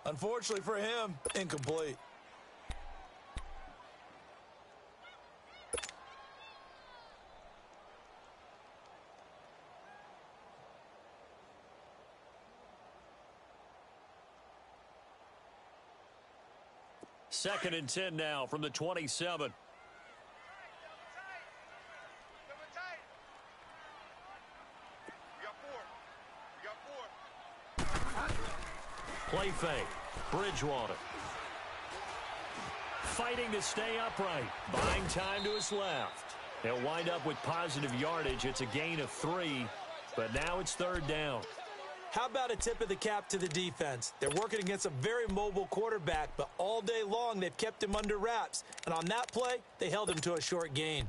Unfortunately for him, incomplete. 2nd and 10 now from the 27. Play fake. Bridgewater. Fighting to stay upright. Buying time to his left. He'll wind up with positive yardage. It's a gain of 3, but now it's 3rd down. How about a tip of the cap to the defense? They're working against a very mobile quarterback, but all day long they've kept him under wraps. And on that play, they held him to a short gain.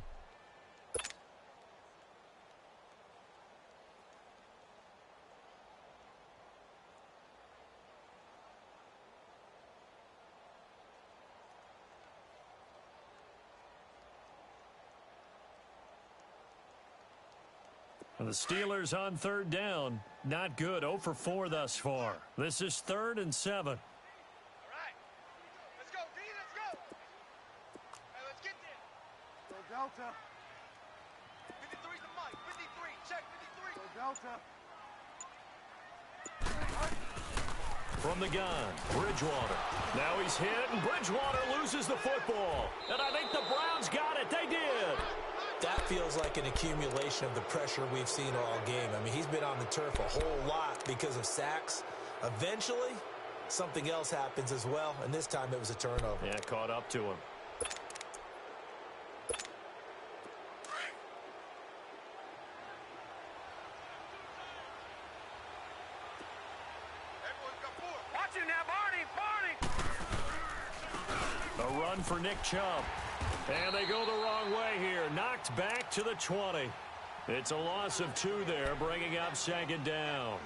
The Steelers on 3rd down. Not good. 0 for 4 thus far. This is 3rd and 7. All right. Let's go, D. Let's go. Hey, let's get there. Go Delta. 53's the mic. 53. Check 53. Go Delta. From the gun, Bridgewater. Now he's hit, and Bridgewater loses the football. And I think the Browns got it. They did. That feels like an accumulation of the pressure we've seen all game. I mean, he's been on the turf a whole lot because of sacks. Eventually, something else happens as well, and this time it was a turnover. Yeah, caught up to him. Everyone's got 4. Watch it now, Barney. A run for Nick Chubb. And they go the wrong way here. Knocked back to the 20. It's a loss of 2 there, bringing up 2nd down.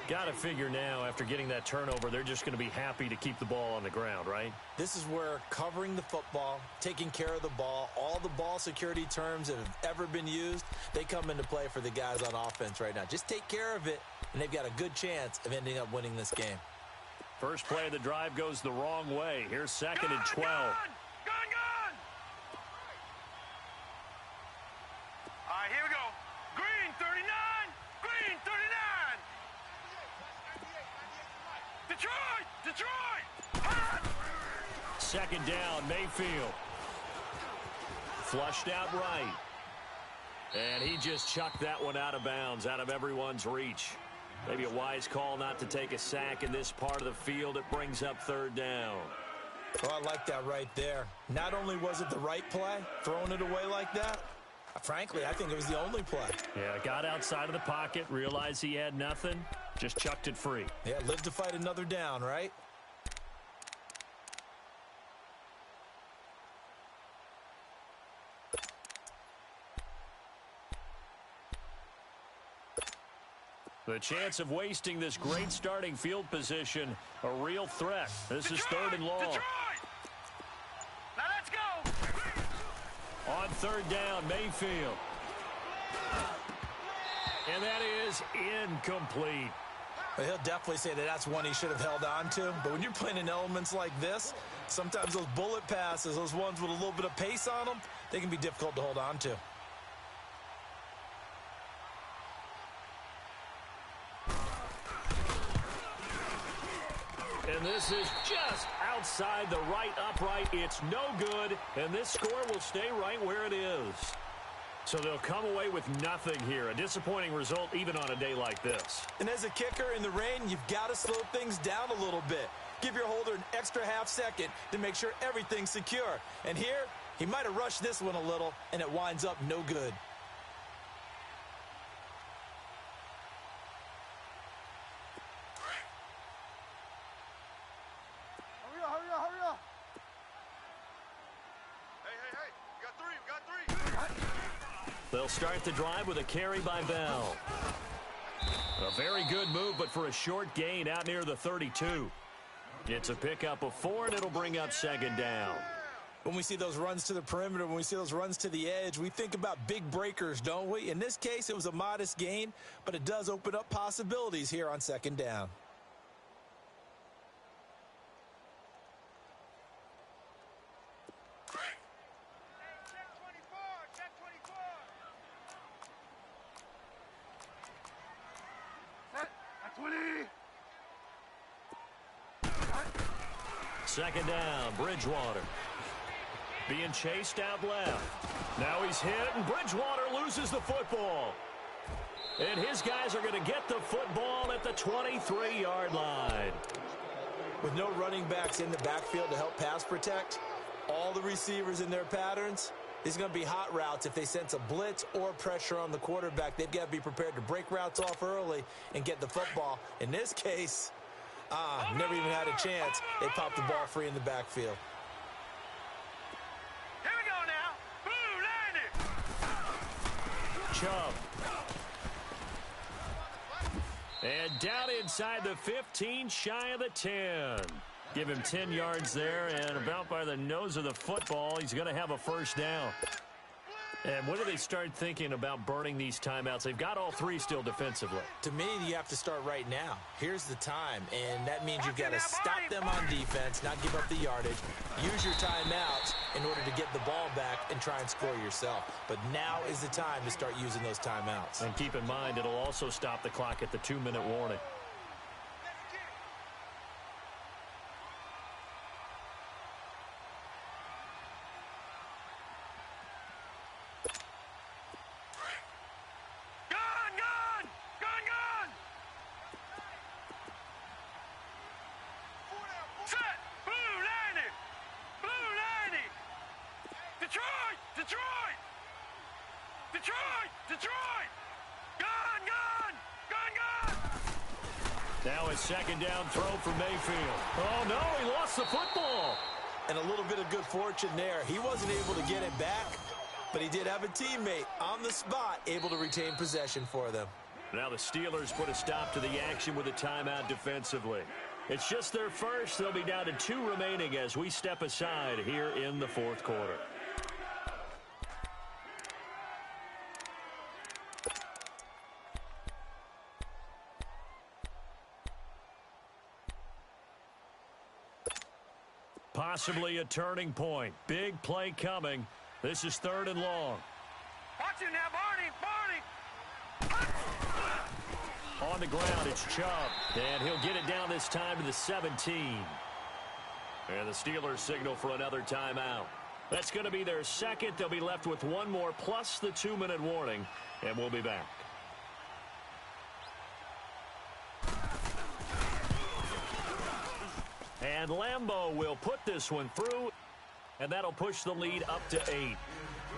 Got to figure now, after getting that turnover, they're just going to be happy to keep the ball on the ground, right? This is where covering the football, taking care of the ball, all the ball security terms that have ever been used, they come into play for the guys on offense right now. Just take care of it, and they've got a good chance of ending up winning this game. First play of the drive goes the wrong way. Here's 2nd and 12. Gun! All right, here we go. Green, 39. Green, 39. Detroit! Hot! 2nd down, Mayfield. Flushed out right. And he just chucked that one out of bounds, out of everyone's reach. Maybe a wise call not to take a sack in this part of the field. It brings up 3rd down. Well, I like that right there. Not only was it the right play, throwing it away like that, frankly, I think it was the only play. Yeah, got outside of the pocket, realized he had nothing, just chucked it free. Yeah, live to fight another down, right? The chance of wasting this great starting field position, a real threat. This is 3rd and long. Detroit! Now let's go! On 3rd down, Mayfield. And that is incomplete. Well, he'll definitely say that that's one he should have held on to. But when you're playing in elements like this, sometimes those bullet passes, those ones with a little bit of pace on them, they can be difficult to hold on to. And this is just outside the right upright. It's no good, and this score will stay right where it is. So they'll come away with nothing here. A disappointing result even on a day like this. And as a kicker in the rain, you've got to slow things down a little bit. Give your holder an extra half second to make sure everything's secure. And here, he might have rushed this one a little, and it winds up no good. Hurry up. Hey, we got 3. They'll start the drive with a carry by Bell. A very good move, but for a short gain out near the 32. It's a pickup of 4, and it'll bring up 2nd down. When we see those runs to the perimeter, when we see those runs to the edge, we think about big breakers, don't we? In this case, it was a modest gain, but it does open up possibilities here on 2nd down. Second down, Bridgewater. Being chased out left. Now he's hit, and Bridgewater loses the football. And his guys are going to get the football at the 23-yard line. With no running backs in the backfield to help pass protect, all the receivers in their patterns, these are going to be hot routes. If they sense a blitz or pressure on the quarterback, they've got to be prepared to break routes off early and get the football. In this case, never even had a chance. They popped the ball free in the backfield. Here we go now. Boo, landed. Chubb. And down inside the 15, shy of the 10. Give him 10 yards there, and about by the nose of the football, he's going to have a first down. And when do they start thinking about burning these timeouts? They've got all three still defensively. To me, you have to start right now. Here's the time, and that means you've got to stop them on defense, not give up the yardage, use your timeouts in order to get the ball back and try and score yourself. But now is the time to start using those timeouts. And keep in mind, it'll also stop the clock at the 2-minute warning. Now a second down throw for Mayfield. Oh, no, he lost the football. And a little bit of good fortune there. He wasn't able to get it back, but he did have a teammate on the spot able to retain possession for them. Now the Steelers put a stop to the action with a timeout defensively. It's just their first. They'll be down to 2 remaining as we step aside here in the fourth quarter. Possibly a turning point. Big play coming. This is 3rd and long. Watch it now, Barney. On the ground, it's Chubb. And he'll get it down this time to the 17. And the Steelers signal for another timeout. That's going to be their second. They'll be left with one more plus the 2-minute warning. And we'll be back. And Lambeau will put this one through, and that'll push the lead up to 8.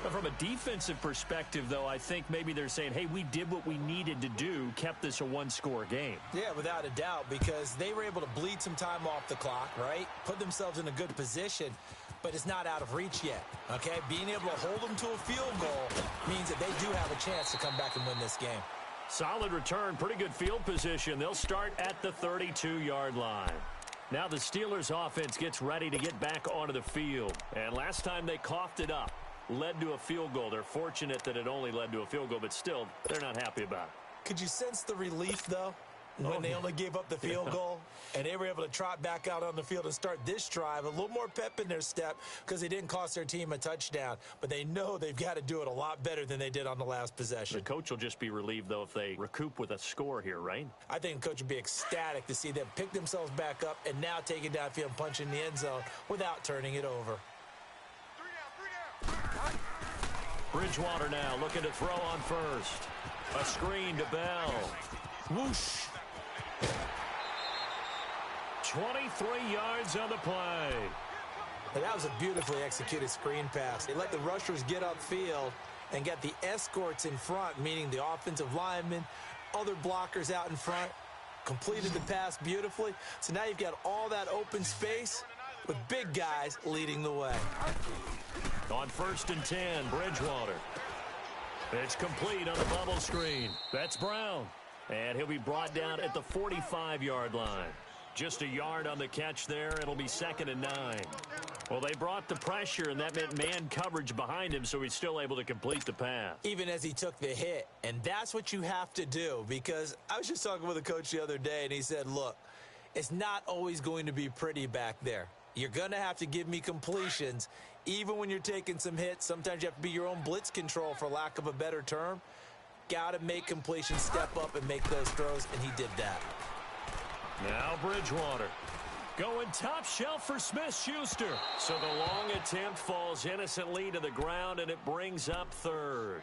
But from a defensive perspective, though, I think maybe they're saying, hey, we did what we needed to do, kept this a one-score game. Yeah, without a doubt, because they were able to bleed some time off the clock, right? Put themselves in a good position, but it's not out of reach yet, okay? Being able to hold them to a field goal means that they do have a chance to come back and win this game. Solid return, pretty good field position. They'll start at the 32-yard line. Now the Steelers offense gets ready to get back onto the field. And last time they coughed it up, led to a field goal. They're fortunate that it only led to a field goal, but still, they're not happy about it. Could you sense the relief, though, when they only gave up the field goal and they were able to trot back out on the field and start this drive? A little more pep in their step because they didn't cost their team a touchdown, but they know they've got to do it a lot better than they did on the last possession. The coach will just be relieved, though, if they recoup with a score here, right? I think the coach would be ecstatic to see them pick themselves back up and now take it downfield and punch in the end zone without turning it over. Bridgewater now looking to throw on first. A screen to Bell. Whoosh. 23 yards on the play. And that was a beautifully executed screen pass. They let the rushers get upfield and get the escorts in front, meaning the offensive linemen, other blockers out in front, completed the pass beautifully. So now you've got all that open space with big guys leading the way. On 1st and 10, Bridgewater. It's complete on the bubble screen. That's Brown. And he'll be brought down at the 45-yard line. Just a yard on the catch there. It'll be 2nd and 9. Well, they brought the pressure, and that meant man coverage behind him, so he's still able to complete the pass. Even as he took the hit. And that's what you have to do, because I was just talking with a coach the other day, and he said, look, it's not always going to be pretty back there. You're going to have to give me completions. Even when you're taking some hits, sometimes you have to be your own blitz control, for lack of a better term. Got to make completions, step up, and make those throws, and he did that. Now Bridgewater. Going top shelf for Smith-Schuster. So the long attempt falls innocently to the ground, and it brings up third.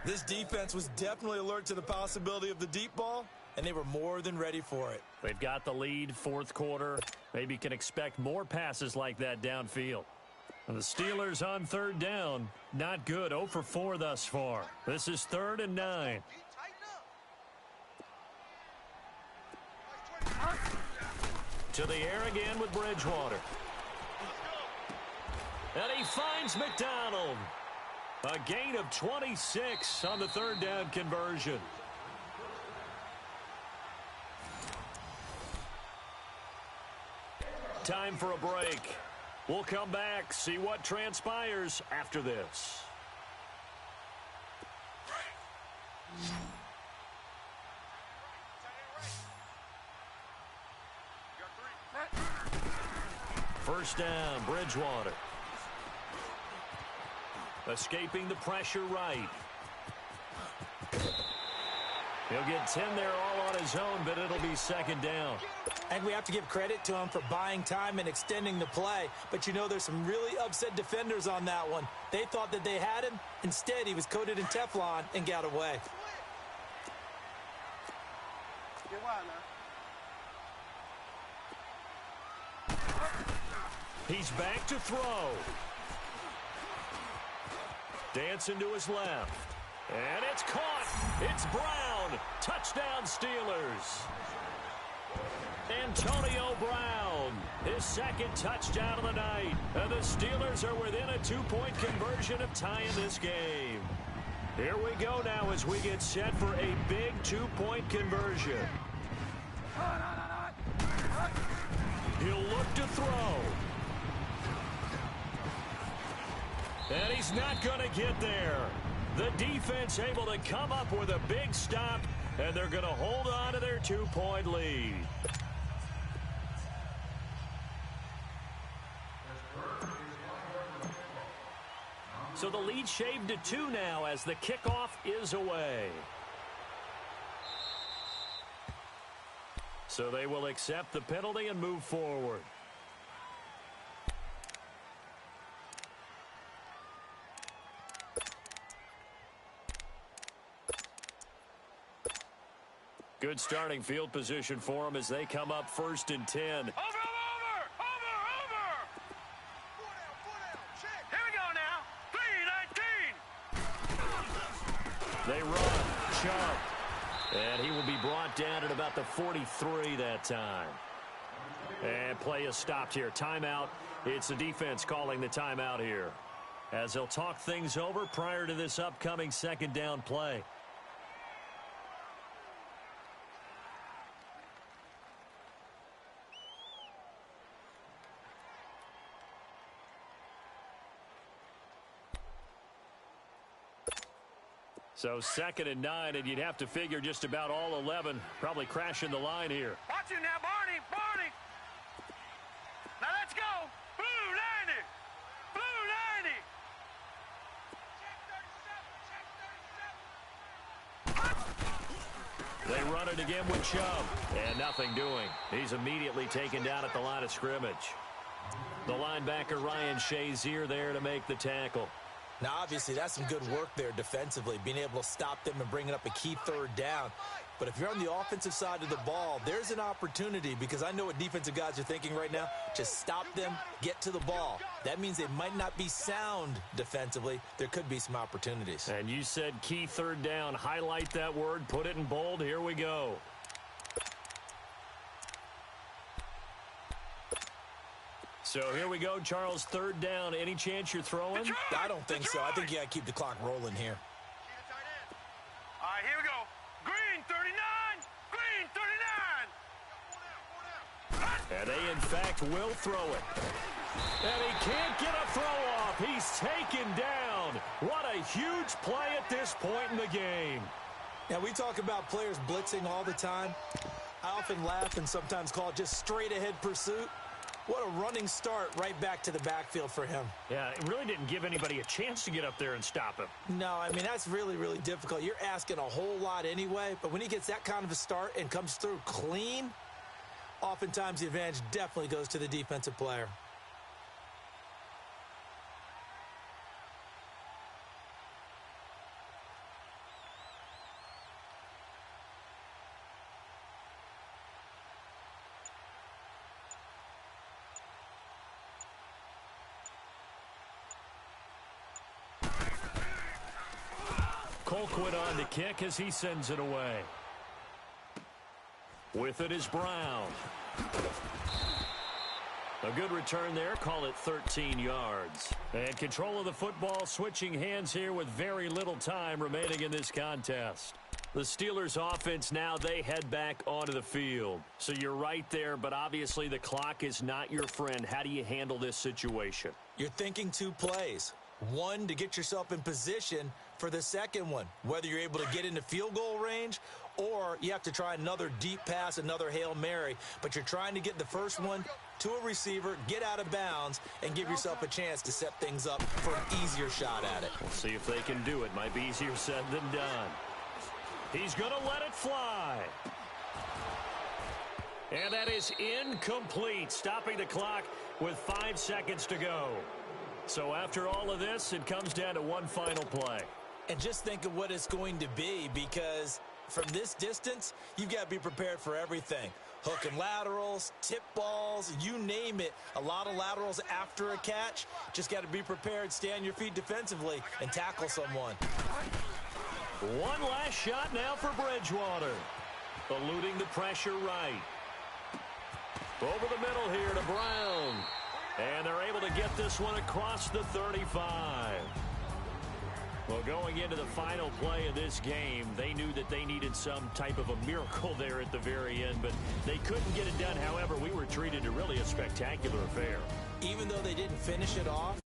This defense was definitely alert to the possibility of the deep ball, and they were more than ready for it. They've got the lead, fourth quarter. Maybe can expect more passes like that downfield. And the Steelers on third down. Not good. 0 for 4 thus far. This is 3rd and 9. To the air again with Bridgewater. And he finds McDonald. A gain of 26 on the third down conversion. Time for a break. We'll come back, see what transpires after this. First down, Bridgewater. Escaping the pressure right. He'll get 10 there all on his own, but it'll be second down. And we have to give credit to him for buying time and extending the play. But you know, there's some really upset defenders on that one. They thought that they had him. Instead, he was coated in Teflon and got away. Get wide now. He's back to throw. Dancing to his left. And it's caught. It's Brown. Touchdown, Steelers. Antonio Brown, his second touchdown of the night. And the Steelers are within a 2-point conversion of tying this game. Here we go now as we get set for a big 2-point conversion. He'll look to throw. And he's not going to get there. The defense able to come up with a big stop, and they're going to hold on to their 2-point lead. So the lead shaved to 2 now as the kickoff is away. So they will accept the penalty and move forward. Good starting field position for them as they come up 1st and 10. Over! Here we go now. 3:19. They run. Chubb. And he will be brought down at about the 43 that time. And play is stopped here. Timeout. It's the defense calling the timeout here, as they'll talk things over prior to this upcoming second down play. So 2nd and 9, and you'd have to figure just about all 11 probably crashing the line here. Watch it now, Barney. Now let's go. Blue 90. They run it again with Chubb, and nothing doing. He's immediately taken down at the line of scrimmage. The linebacker Ryan Shazier there to make the tackle. Now, obviously, that's some good work there defensively, being able to stop them and bringing up a key third down. But if you're on the offensive side of the ball, there's an opportunity, because I know what defensive guys are thinking right now. Just stop them, get to the ball. That means they might not be sound defensively. There could be some opportunities. And you said key third down. Highlight that word, put it in bold. Here we go. So here we go, Charles, 3rd down. Any chance you're throwing? I don't think so. I think you got to keep the clock rolling here. All right, here we go. Green 39. And they, in fact, will throw it. And he can't get a throw off. He's taken down. What a huge play at this point in the game. Now, we talk about players blitzing all the time. I often laugh and sometimes call it just straight-ahead pursuit. What a running start right back to the backfield for him. Yeah, it really didn't give anybody a chance to get up there and stop him. No, I mean, that's really, really difficult. You're asking a whole lot anyway, but when he gets that kind of a start and comes through clean, Oftentimes, the advantage definitely goes to the defensive player. Colquitt on to kick as he sends it away. With it is Brown. A good return there. Call it 13 yards. And control of the football switching hands here with very little time remaining in this contest. The Steelers offense now, they head back onto the field. So you're right there, but obviously the clock is not your friend. How do you handle this situation? You're thinking two plays. One, to get yourself in position for the second one, whether you're able to get into field goal range or you have to try another deep pass, another Hail Mary. But you're trying to get the first one to a receiver, get out of bounds, and give yourself a chance to set things up for an easier shot at it. We'll see if they can do it. Might be easier said than done. He's going to let it fly. And that is incomplete, stopping the clock with 5 seconds to go. So after all of this, it comes down to one final play. And just think of what it's going to be, because from this distance, you've got to be prepared for everything. Hook and laterals, tip balls, you name it. A lot of laterals after a catch. Just got to be prepared, stay on your feet defensively, and tackle someone. One last shot now for Bridgewater. Eluding the pressure right. Over the middle here to Brown. And they're able to get this one across the 35. Well, going into the final play of this game, they knew that they needed some type of a miracle there at the very end, but they couldn't get it done. However, we were treated to really a spectacular affair. Even though they didn't finish it off,